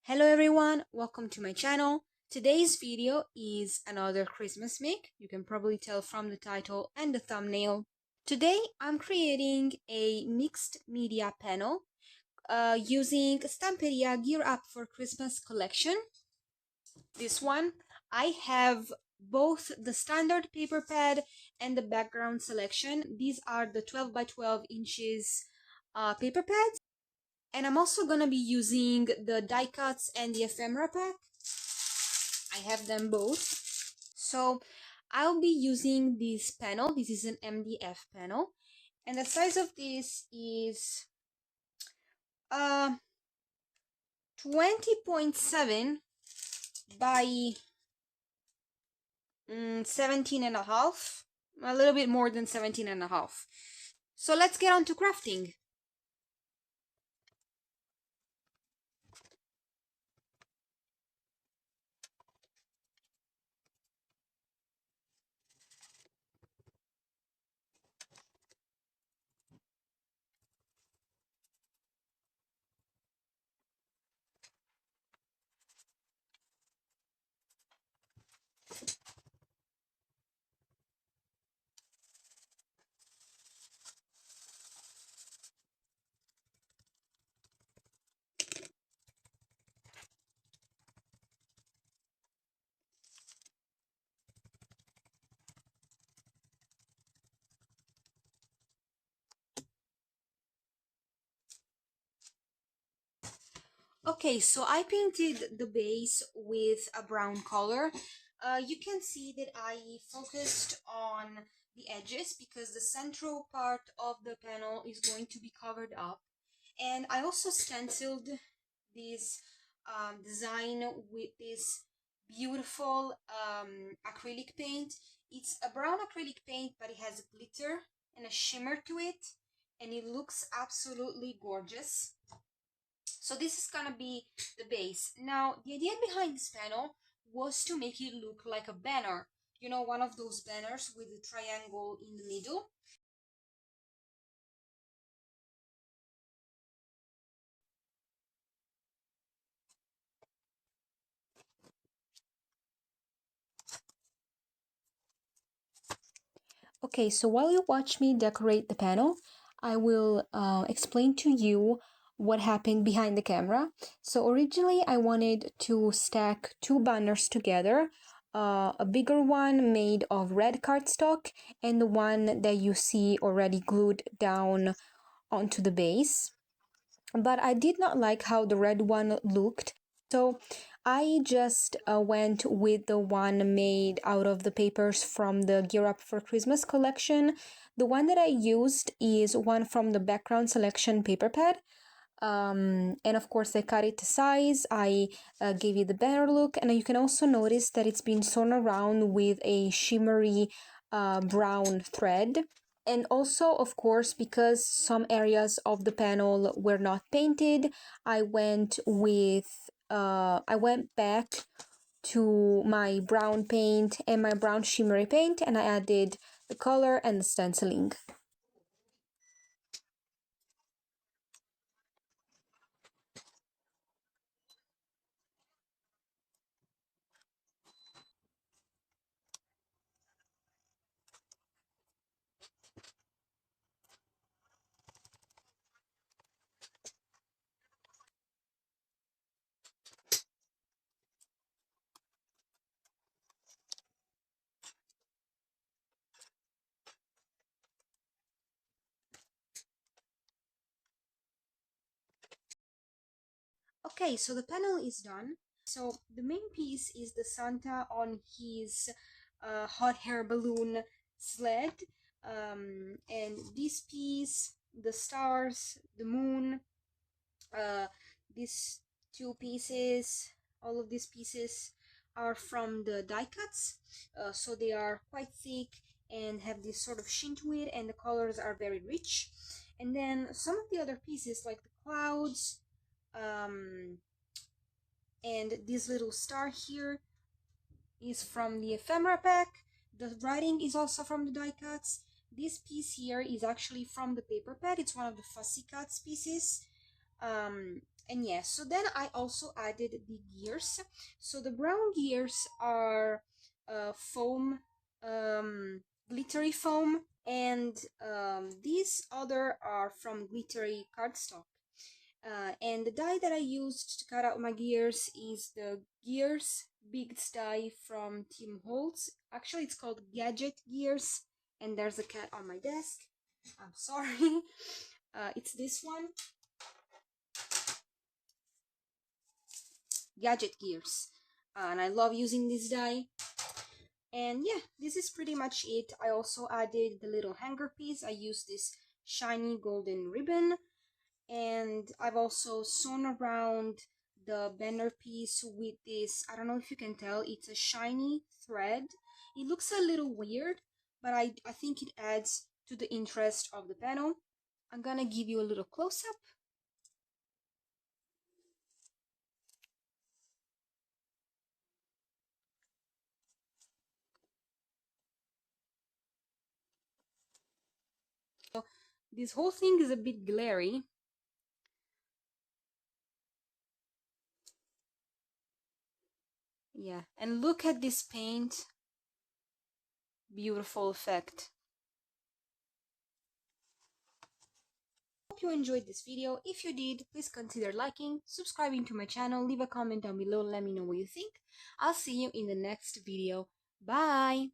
Hello everyone, welcome to my channel. Today's video is another Christmas make. You can probably tell from the title and the thumbnail. Today I'm creating a mixed media panel using Stamperia Gear Up for Christmas collection. This one, I have both the standard paper pad and the background selection. These are the 12 by 12 inches paper pads. And I'm also going to be using the die cuts and the ephemera pack. I have them both. So I'll be using this panel. This is an MDF panel. And the size of this is 20.7 by 17 and a half. A little bit more than 17 and a half. So let's get on to crafting. Okay, so I painted the base with a brown color. You can see that I focused on the edges because the central part of the panel is going to be covered up. And I also stenciled this design with this beautiful acrylic paint. It's a brown acrylic paint, but it has glitter and a shimmer to it, and it looks absolutely gorgeous. So this is gonna be the base. Now, the idea behind this panel was to make it look like a banner. You know, one of those banners with a triangle in the middle. Okay, so while you watch me decorate the panel, I will explain to you what happened behind the camera. So originally I wanted to stack two banners together, a bigger one made of red cardstock and the one that you see already glued down onto the base. But I did not like how the red one looked, so I just went with the one made out of the papers from the Gear Up for Christmas collection. The one that I used is one from the background selection paper pad. And of course I cut it to size. I gave it the banner look, and you can also notice that it's been sewn around with a shimmery brown thread. And also, of course, because some areas of the panel were not painted, I went back to my brown paint and my brown shimmery paint, and I added the color and the stenciling. Okay, so the panel is done. So the main piece is the Santa on his hot air balloon sled. And this piece, the stars, the moon, these two pieces, all of these pieces are from the die cuts. So they are quite thick and have this sort of sheen to it, and the colors are very rich. And then some of the other pieces, like the clouds, and this little star here is from the ephemera pack. The writing is also from the die cuts. This piece here is actually from the paper pad. It's one of the fussy cuts pieces. And yes, so then I also added the gears. So the brown gears are foam, glittery foam, and these other are from glittery cardstock. And the die that I used to cut out my gears is the Gears Big Die from Tim Holtz. Actually, it's called Gadget Gears, and there's a cat on my desk. I'm sorry. It's this one. Gadget Gears. And I love using this die. And yeah, this is pretty much it. I also added the little hanger piece. I used this shiny golden ribbon. And I've also sewn around the banner piece with this, I don't know if you can tell, it's a shiny thread. It looks a little weird, but I think it adds to the interest of the panel. I'm gonna give you a little close-up. So this whole thing is a bit glary. Yeah, and look at this paint. Beautiful effect. Hope you enjoyed this video. If you did, please consider liking, subscribing to my channel, leave a comment down below, let me know what you think. I'll see you in the next video. Bye!